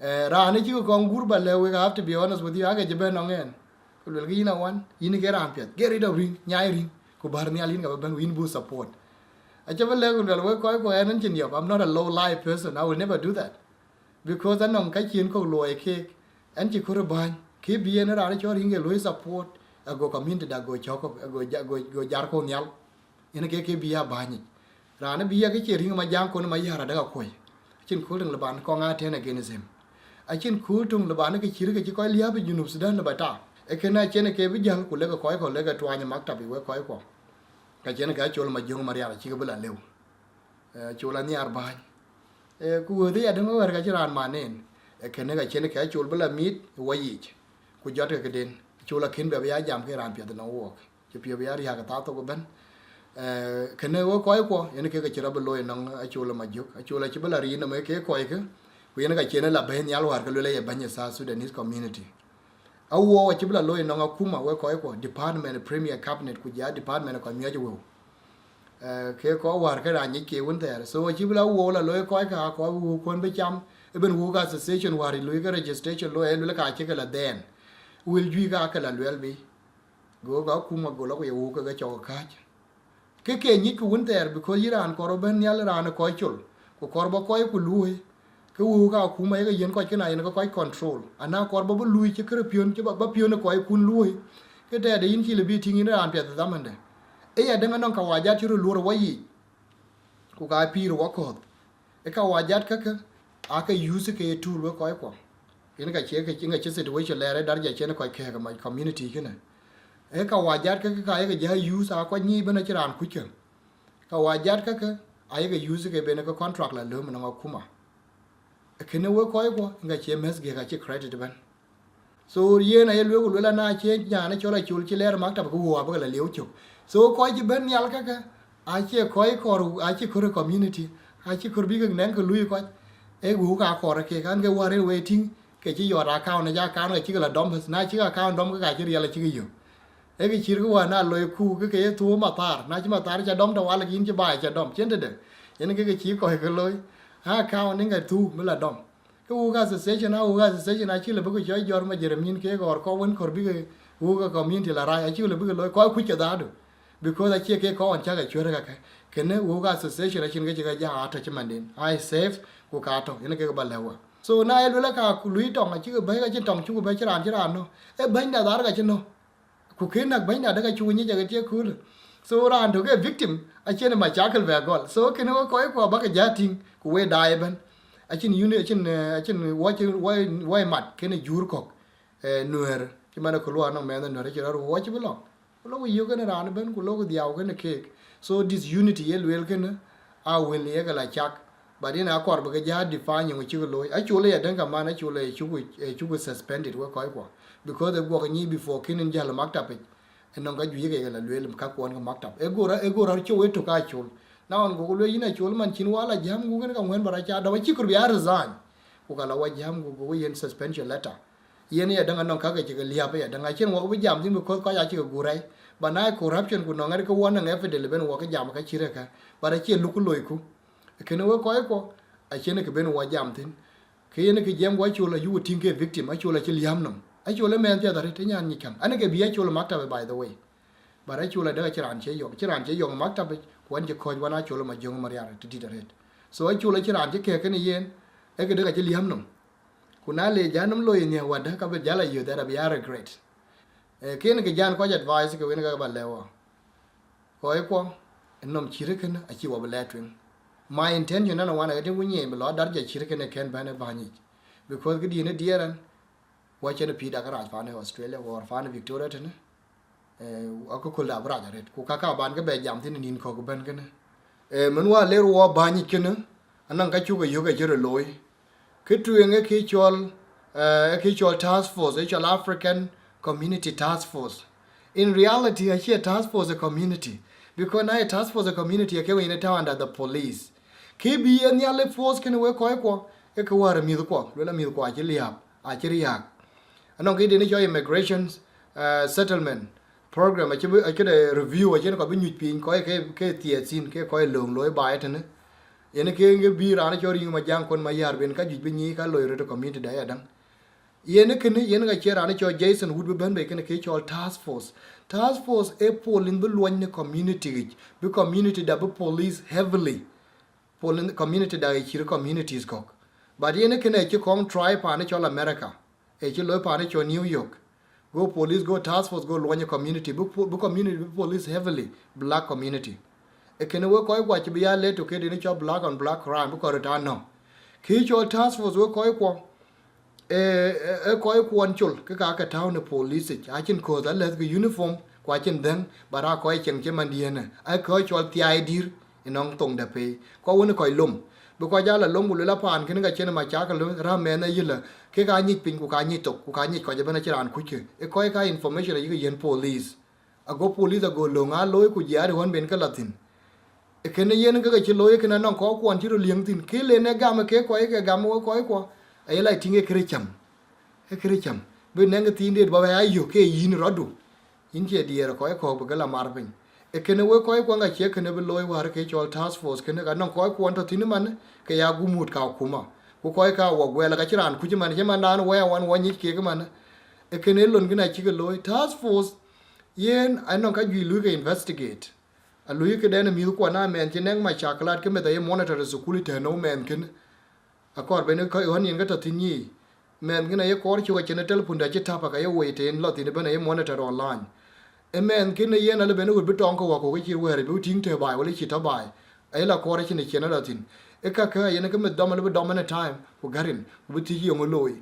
Rani chi ko ngur ba le we have to be honest with you aga jebe no ngen ku le gi na wan yin ge ran pet get rid of ring nyai ring ku bar ni alin ga ban win bu support a jebe le ku le we ko en chin yo I'm not a low life person I will never do that because anong ka chin ko loy ke en chi ko ban ke bi en ra cho ring ge loy support a go community da go choko go jar ko nyal ina ke bi ya ban rani bi ya ke chi ring ma jang ko ma yara da ko chin ko ring le ban ko nga te na genism achin cool tung le ban ke chir ke ko lia be junub Sudan le bata e ke na chene ke bi jang ku le ko le ga twa nya makta bi we ko ka chene ka chol ma jong maria chi ke bela lew chola ni arba ku de ya de wer ga chiran manen e ke ne ga chene ka chol bela mit wa yi ku jot ke den chola kin be ya jam ke ran pye de no wo ke pye ya ri ha ka ta to ko ben ke ne wo ko ene ke ga chira be lo no a chola ma juk a chola chi bela ri no me ke ko ke we na ga chene la ben yal war ka le ye banye sa Sudanese community awo wa chibla lo no nga kuma we ko department premier cabinet ku ja department ko miya jo ke ko war ka ran ke won there so chibla wo la lo ko ka ko wu kon be cham e ben wu ga association war lo ga registration lo e lo ka che ka la den will ju ga ka la lo be go ga kuma go lo ko wu ka ga cho ka ke ni ku won there because iran ko ben yal ran ko chul ko korbo ko ku luwe ke wu ka ku ma ga yen ko ke na yen ko control ana ko bo lui che kre pion che ba pion ko kun lui ke de yin chi le bi tin ina an pe da man de e ya de non ka wa ja ti ru lu ro yi ku ka pi ro ko e ka wa ja ka a ka use ke tool ko yen ka che ke situation le dar ja che ne ko ke ga ma community ke na e ka wa ja ka ga ja use a ko ni bana chi ran ku ke ka wa ja ka a ga use ke be ne ko contract la lo mo na kuma kene we ko nga che mes ge ga che credit ban so ye na ye lu la na che nya na chola chul che ler mak ta ko wa ba la lew chu so ko ji ben yal ka a che ko a che ko community a che ko bi ga nen ko lu ko e gu ka ko ke kan ge wa re waiting ke chi yo ra account na ja account ga chi la dom na chi account dom ga chi ri la chi yo e ge chi ru wa na lo ku ke tu ma tar na chi ma tar cha dom da wa la yin chi ba cha dom chen de ye ne ge chi ko ke lo ha account ninga tu mila dom ke uga association a chile bugo joy jor ma jeremin ke gor ko won kor bige uga community la ra a chile bugo lo ko ku che dadu because a che ke ko on chaga chore ka ke ne uga association a chin ge ja ata chimandin I save ku ka to ene ke ba lewa so na e lo ka ku lui tong a chi ba ga chi tong chu ba chiran no e ban da dar ga chi no ku ke na ban da ga chu ni ja ga che ku so ran to ke victim a chen ma chakal ba gol so ke no ko ba ga jating ku we dai ban a chin unit a chin wa mat ke ne jur ko nuer ki mana ko lo no me no re ro wa chi lo lo wi yo ke ran ban ku lo ko diaw ke ne ke so this unity ye wel ke ne a wel ye ga la chak ba din a kor ba ga ja define ngo chi lo a chu le ya dan ka ma na chu le chu ku suspended wa ko because they go ni before kin jal makta pe non ga ju ye ga la wel ka ko ga makta e go ra chu we to ka chu na on go lo yina chul man chin wala jam gu ga ngwen bara cha da chi kur bi resign ku ka la wa jam ku yen suspension letter yen ya danga non ka ga chi ga liya ba ya danga chen wo bi jam tin ko ka ya chi ga gurai ba na corruption ku no ngari ko wona ngefe de ben wo ka jam ka chire ka ba da chi lu ku loy ku ke no ko a chen ke ben wa jam tin ke yen ke jam wa chu la yu tin ke victim a chu la chi liam nam a chu la men ya da te nyan ni kan ane ke biya chu la makta by the way ba ra chu la da chiran che yo makta be kwan je ko wana chu la ma jong ma ya ti da ret so a chu la chiran che ke ni yen e ke da chi liam nam kuna le janam lo yin ya wa da ka be jala yu da be ya regret ke ne ke jan ko advice ke wen ga ba lewa ko nom chire ken a chi wa ba letwin my intention na wana ga wunye mi lo dar je chire ken ken ba ne ba ni because ke di ne dieran wa chen pi da garaj fa ne Australia or fa ne Victoria tene ako ko la bra ret ku ka ban ga be jam tin nin ko ben ken men wa le ro ba ni ken anan ka chu ga yo ga jere loy ke tu nge ke chol task force ke chol African community task force in reality a here task force a community because na a task force a community ke we ne ta under the police ke bi en ya le force ken we ko e ko war mi ko le mi ko a chi liap a chi riak anon ke de ne immigration settlement program a ke de review a ke ko bi nyut pin ko ke tie sin ke ko long loy ba etene ene ke nge bi ra na chori ma jang kon ma yar ben ka ju bi ni ka loy ro community da ya dang ene ke ne ene ga chera na cho Jason would be ben be ke ke cho task force e polin bu lwan ne community bi community da bu police heavily polin community da e communities ko but ene ke ne ke kom try pa na cho America e ke loy pa na cho New York go police go task force go lwan community bu community bu police heavily black community e kene we koy kwa chi ya le to ke de cho black on black crime bu ko ta no ki cho task force we koy ko koy ko chul ke ka town ne police a chin ko da le uniform kwa chin den bara koy chen che man die ne ai koy cho ti ai dir inong tong da pe ko woni koy lum bu ko ja la lum bu la pan kene ga chen ma cha ka ra me na yila ke ga ni pin ku ka ni tok ku ka ni ko je bana chiran ku ke e koy ka information yi yen police a go police a go lo nga loy ku ja ri won ben ka latin kene yen ga chi loye kene non ko kwon chi ro lieng tin ke le ne ga me ke ko e ga mo ko ko ai lai tinge krecham be ne ga tin de ba ya yo ke yin rodu in che di ko ko ga la mar pin e kene we ko ga che kene be loye war ke chol task force kene ga non ko kwon to tin man ke ya gu mut ka kuma ko ka wo gwe la ga chiran ku chi man che man dan we wan wo ni ke ga man e kene lon gina chi ga loye task force yen ai non ka gi lu ga investigate a lui ke den mi ko na men che neng ma chaklat ke me da monitor su te no men ken a kor be ne ko hon yin ga ta tin yi men gina ye kor chu ga chen telephone da che ta pa ka ye we te lo tin be ne monitor online e men ken ye na le be ne u bi tong ko ko chi we re bi ting te bai wali chi ta bai ai la kor chi ne chen na tin e ka ye ne ke me do ma le do ma time ko garin bu ti yo mo loy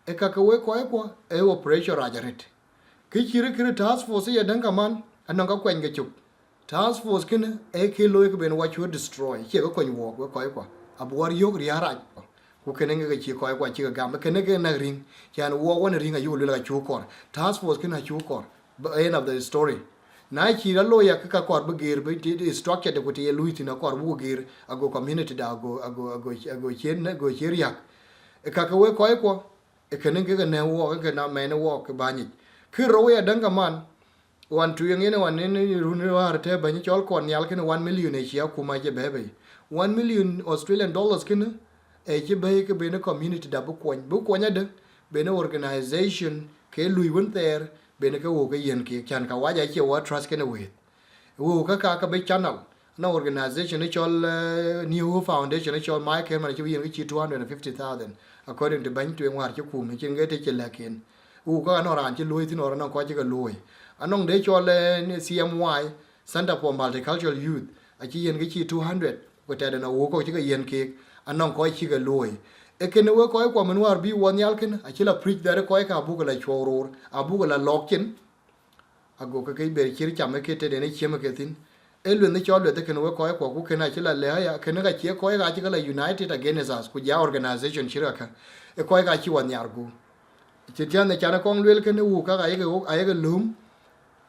e ka we ko e operation rajaret ki chi re task force ye dan ka man anan ka kwen ga chup task force ken e ke loy ke ben wa chu destroy che ko kon wo ko ko abuar yo ri ara ku ken nge chi ko ko chi ga ma ken ke na ring chan wo won ring a yu le ga chu ko task force ken a chu ko end of the story na chi la lo ya ka ko bu gir bu ti structure de ko ti lui ti na ko bu gir ago community da ago chen na go chi ria e ka we ko e ken nge ne wo ke na me ne wo ke ba ni ki ro ya dan ga man wan tu yang ene wan ne runi war te ba ni chol kon yal ken 1 million e chia kuma je bebe 1 million Australian dollars ken e je be ke be ne community da bu ko nya de be ne organization ke lui won ter be ne ke wo ke yen ke chan ka wa ja che wa trust ken we wo ka be channel na organization ne chol new foundation ne chol my ken man che yen ke 250,000 according to ban tu war che kuma che nge te che la ken wo ka no ran che lui tin or na ko che ga lui anong de chole ne CMY Center for Multicultural Youth a chi yen gi 200 ko ta na wo ko chi ga yen ke anong ko chi ga loy e ken we ko man war bi won yal ken a chi la preach dare ko ka bu ga la choror a bu ga la lokin a go ka ke be chi cham ke te de ne chi ma ke tin e lu ne chole de ken we ko ku ken a chi la le ya ken ga chi ko ga chi ga la United Against Us ku ja organization chi ra ka e ko ga chi won yar gu chi tian ne chana kong lwel ken wu ka ga ye ga lum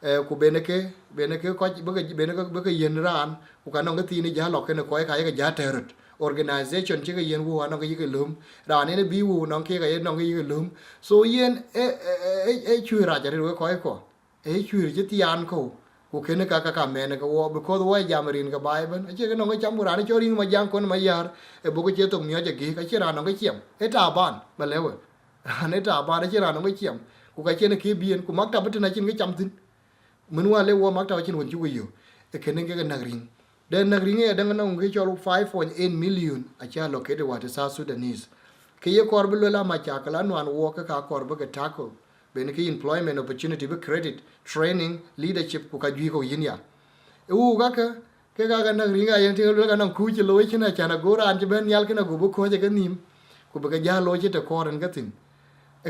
ku bene ke ko bene ke yen ran ku kanong ti ni ja lo ke ne ko ka ga ja terot organization chứ cái yên wu nó cái lum ra nên bi wu nó cái nó cái lum so yên chui ra cho rồi coi ko chui chứ tian ko ku kene ka mene ka wo because wa jamarin ka bible che cái nó cái chăm ra nó cho ring ma jang kon ma yar bo ko che to myo je gi ka che ra nó cái chiam ta ban ba lewe ne ta ban che ra nó cái chiam ku ka che ne ke bien ku mak ta bet na chin cái chăm tin mun wa le wo mak ta chin won chu yo kene cái nagring den nagring e dan no cái cho 5.8 million a cha located wa ta South Sudanese ke ye kor bi la ma cha kala no an wo ka kor ba ka tackle ben ki employment opportunity be credit training leadership ku ka gi ko yin ya ga ka na ringa yen te lo ka na ku chi lo chi na cha na go ran chi ben yal ke na go bu ko je ka nim ku be ka ja lo chi te ko ran ka tin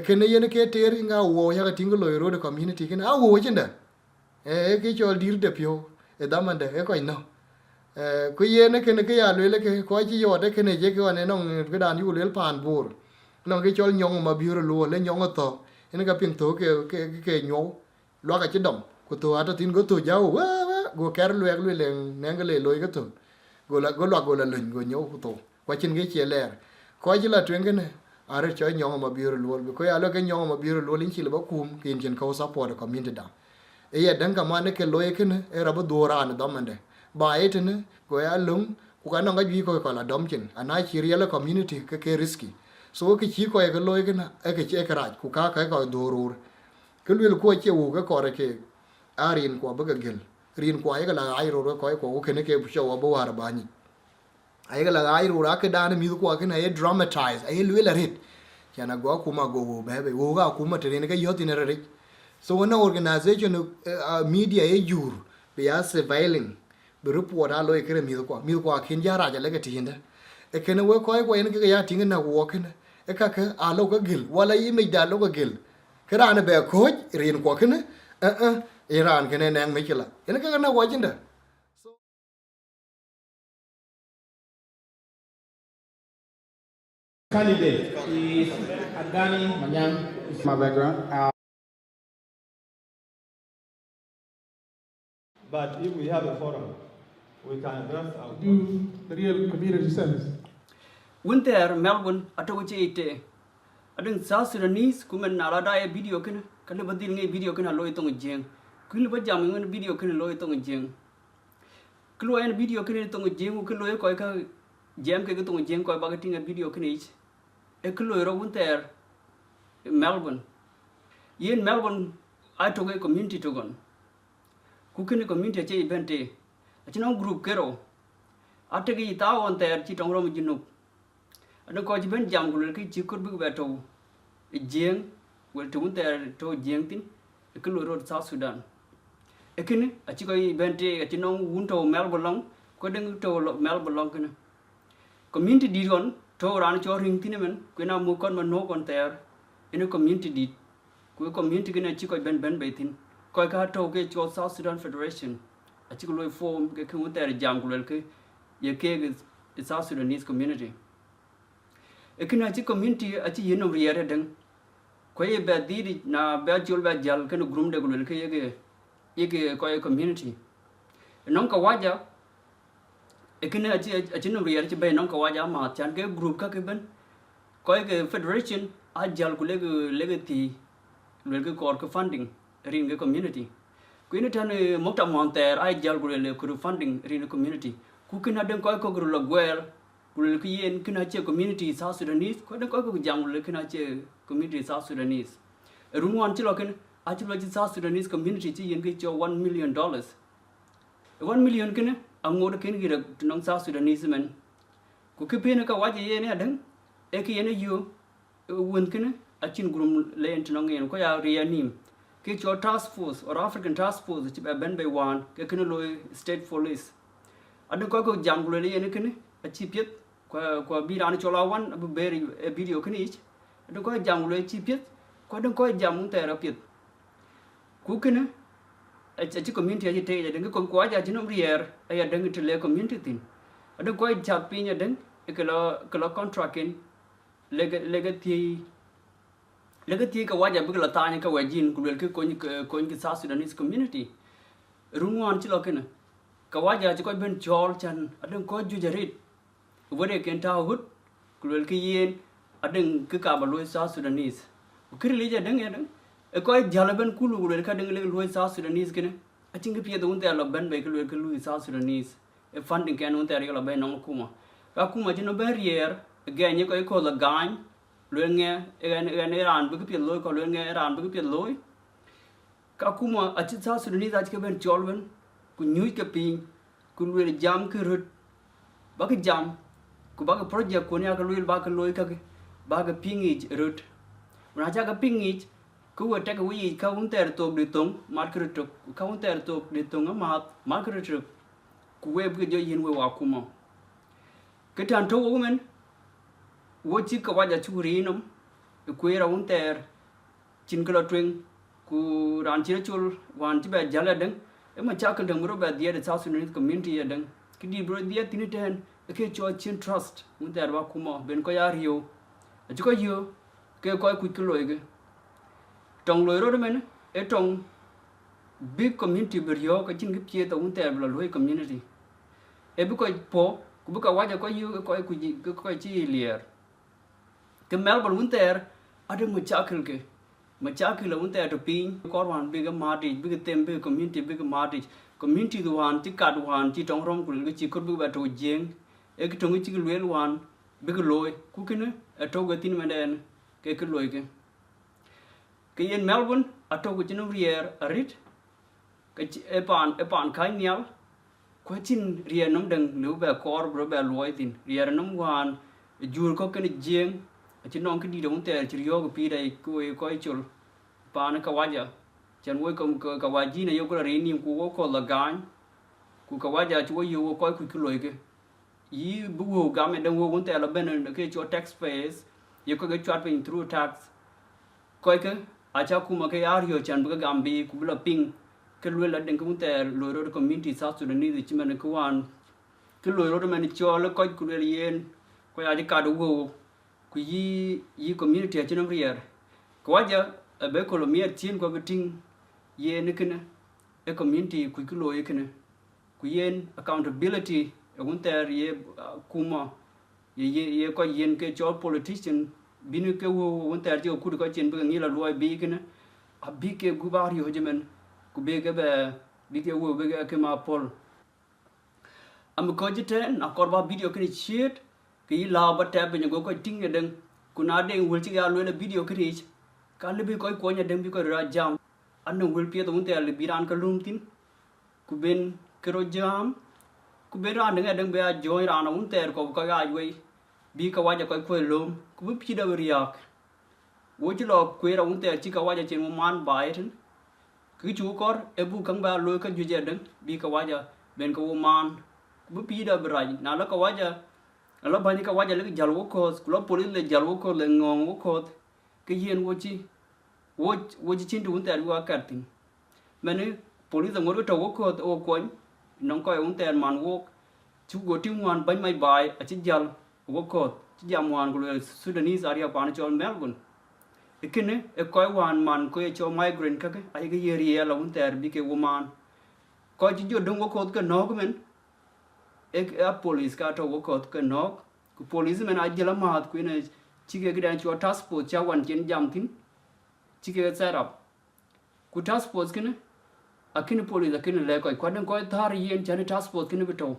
ke ne yen ke te ringa wo ya ka ting lo ro de community ke na wo chi nda ke cho dir de pyo da man de ko no ku yen ke ne ke ya lo le ke ko chi yo de ke ne je ke ne no ke dan yu le pan bur no ke cho nyong ma bi ro lo le nyong to ene ka pin to ke nyo lo ka chi dom ku to ata tin go to ja wa go ker lu ek lu le neng le lo ka to go la len go nyo ku to kwa chin ge che ler ko ji la twen ne are cho nyo ma bi ro lo ko ya lo ke nyo ma bi ro lo lin chi le ba kum kin chen ko support ko min da e ya dan ka ma ne ke lo ke ne e ra ba do ra ne dom ne ba e te ne go ya lung ku ka no ga ji ko la dom chin ana chi ri la community ke risky so cái chi ko cái lôi cái na cái che cái raj ku ka ko dorur cái lưỡi ko che u cái ko ke arin ko ba gel rin ko ay la ay ro ko ke ne ke show ba war ba ni ay la ay ro ra ke dan mi ko ke na e dramatize ay lưỡi la rit kana go ku ma go ba be go ga ku ma te ne ke yoti ne rit so one organization media e jur be ya surveilling be report a loy ke mi ko kin ja ra ja le ke tinda e ke ne we ko en ke ya tinga na wo ke ne e ka ke a lo ka gil wala yi me da lo ka gil ke ra ne be ko rin ko ke ne iran ke ne nang me kila en ka na wo jinda Candidate is Agani Manyang. My background. But if we have a forum, we can address our do the real community service. Winter Melbourne atawache ite adun South Sudanese kumen nalada ya video kana kale badil ngai video kana loy tong jeng kul ba jam ngai video kana loy tong jeng kul en video kana tong jeng kul loy ko ka jam ke tong jeng ko ba tinga video kana ich e kul loy ro winter Melbourne yen Melbourne atoge community to gon ku kana community che event e achino group kero atege ita on ter chi tong ro mu jinu ada ko jiben jam gulu ki chikur bi beto jeng wel to ter to jeng tin e kilo road South Sudan e kini a chi ko bente a chi non wunto Melbourne ko deng to Melbourne kana community di gon to ran cho ring tin men ko na mu kon man no kon ter in community di ko community kana chi ko ben be tin ko ka to ke cho South Sudan Federation a chi ko loy form ke ku ter jam gulu ke ye ke South Sudanese community ekina chi community achi yeno riere deng ko ye ba didi na ba jol ba jal kan grum de gulel ke yege ko community non ka waja ekina achi no riere chi ba non ka waja ma chan ke group ka ke ben ko ye federation a jal gule ge legati lel ke kor ke funding ring ke community ko ina tan mokta monter a jal gule le ku funding ring community ku kina den ko gru la gwel gulel ki yen kina che community South Sudanese ko den ko jam gulel kina che community South Sudanese runwan chi loken a chi lo chi South Sudanese community chi yen ki cho $1 million 1 million kina angod ken gira nong South Sudanese men ku ki pena ka waje yen ya den e ki yen yo won kina a chin grum le ent nong yen ko ya rianim ki cho task force or African task force chi ben by one ke kina lo state police adon ko jam gulel yen kina a chi piet kwa bi ran chola wan abu beri video kani ich don ko jam lo chi piet ko don ko jam un tera piet ku kene a chi community a te den ko ko ja jinom rier a ya den te le community tin don ko chat pinya den e kala contract in legati ka waja bu la tanya ka wajin ku le ko ni South Sudanese community runwan chi lo kene ka waja chi ko ben chol chan don ko ju jarit vấn đề kiến thao hút kulel ki yen adeng ke ka baloi South Sudanese ukir leja deng ya deng e ko jalaben kulu kulel ka deng le loi South Sudanese kene a tinga pie do unta la ben be kulel ke lui South Sudanese e funding kan unta ri la ben no kuma ka kuma jino barrier again ye ko la gain luen nghe e ran bu ke pie loi ko luen nghe ran bu ke pie loi ka kuma a chi South Sudanese a ke ben cholben ku nyui ke pin kulel jam ke rut ba ke jam ku ba project ko ne ka luil ba ka loy ka ba ka pingi rut na cha ka pingi ku wa ta ka wi ka un ter to de tong market to ka un ter to de tong ma market to ku we bu je yin we wa kuma ke tan to wo men wo chi ka wa ja chu ri nom ku ra un ter chin ka lo twen ku ran chi chul wan chi ba jala deng e ma cha ka deng ro ba dia de South Sudanese community ya deng ki di bro dia tin ten ke cho chin trust un ter ba kuma ben ko ya rio a chi ko yo ke ko ku ki loy ge tong loy ro men e tong big community ber yo ka chin ge pie to un ter ba loy community e bu ko po ku bu ka wa ja ko yo ko ku ji ko chi lier ke mel ba un ter ade mu cha ke mà cha khi là vấn đề được pin có hoàn bị cái marriage bị cái tem bị cái community bị cái marriage community đồ hoàn chỉ cả đồ hoàn chỉ trong rong của cái chỉ có bị bắt đầu giang cái trong cái chỉ cái luyện hoàn bị cái lôi cú cái nữa ở trong cái tin mà đen cái lôi cái in Melbourne ở trong cái chân rier ở rít cái epan khai nhau quá chín rier nắm đằng nếu về cor bro về lôi tin rier nắm hoàn jur có cái giang chỉ non cái đi đâu cũng chỉ riêng cái pi đây coi chul pa nó kawaja chẳng với công kawaji này yêu cái là niệm của có là gan của kawaja chú yêu coi cái lối cái ý bu gam mình đang cũng là bên cái chỗ tax pays yêu cái chọn bên through tax coi cái acha kuma cái area chẳng với gam bi cũng là ping cái lối là đang cũng lối rồi community South Sudanese chỉ mình cái one cái lối rồi mình cho là coi cái lối yên coi ai cả đủ ku yi community a chinam rier ko waja be kolomia tin ko biting ye nikene e community ku kilo yekene ku yen accountability e wonter ye kuma ye ko yen ke cho politician binu ke wo wonter jo ku ko chen be ngila loy bi kene a bi ke gubari ho jemen ku be ke be bi ke wo be ke ma pol am ko jiten a korba video kene shit cái lao bắt tay bên những cái tiếng nhà đừng kuna đeng will chỉ ga luôn là video cái gì cái lúc bị coi nhà đừng bị coi ra jam anh đừng will pia tụi tao là bị ran cái lum tin ku bên cái rồi jam ku bên ran đừng đừng bị join ran ông tao có coi ai vậy bị cái waja coi lum ku bị pia đâu riak wo chỉ lo quay ra ông tao chỉ cái waja trên một man bài thôi cứ chú có ebu căng ba lôi cái gì đừng bị cái waja bên cái woman ku bị pia đâu bị nào là cái waja Allah banyak kawaja lagi jalwo ko kalau polis le jalwo ko le ngong ko ke yen wochi chintu unta alwa kartin mane polis ngor to ko o ko nong ko unta man wo chu go ti wan ban mai bai a chi jal wo ko chi jam wan ko Sudanese area pan chol Melbourne ikene e ko wan man ko cho migrant ka ke ai ke yeri la unta bi ke woman ko chi jo dong wo ko ke no men a police ka to wo ko ke no ku police men ajela mat ku ne chike gidan cho task force cha wan chen jam tin chike set up ku task force kene akin police akin le ko kwadon ko thar yen chan task force kene beto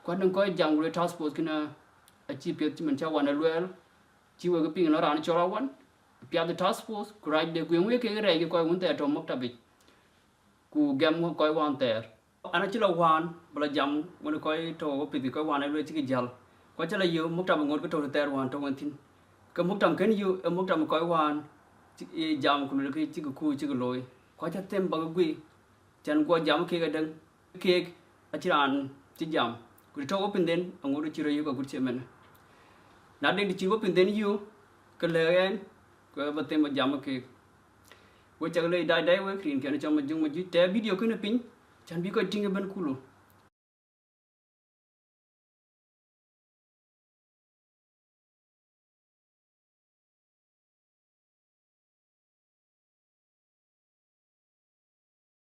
kwadon ko jam le task force kene a chi pe men cha wan lwel chi wo ke ping la ran cho la wan pia the task force ku raj de ku we ke re ko un te to mok tabi ku gam ko wan ter ana chỉ là hoàn bala jam muốn coi thầu bị coi hoàn này luôn chỉ cái jal coi chỉ là yêu mốc trăm ngón cái thầu ter hoàn trong anh tin cái mốc trăm cái yêu mốc trăm coi hoàn jam cũng là cái chỉ cái khu chỉ cái lối coi chỉ tem bằng cái chẳng qua jam cái đằng cái chỉ là anh chỉ jam cái thầu bên đến ông ngồi chỉ là yêu cái chuyện mình nãy đây chỉ có bên đến yêu cái lời anh cái bên tem bằng jam cái với chắc là đại đại với khi cái này trong mình dùng một chút video cái nó pin chẳng biết coi tiếng bên kulo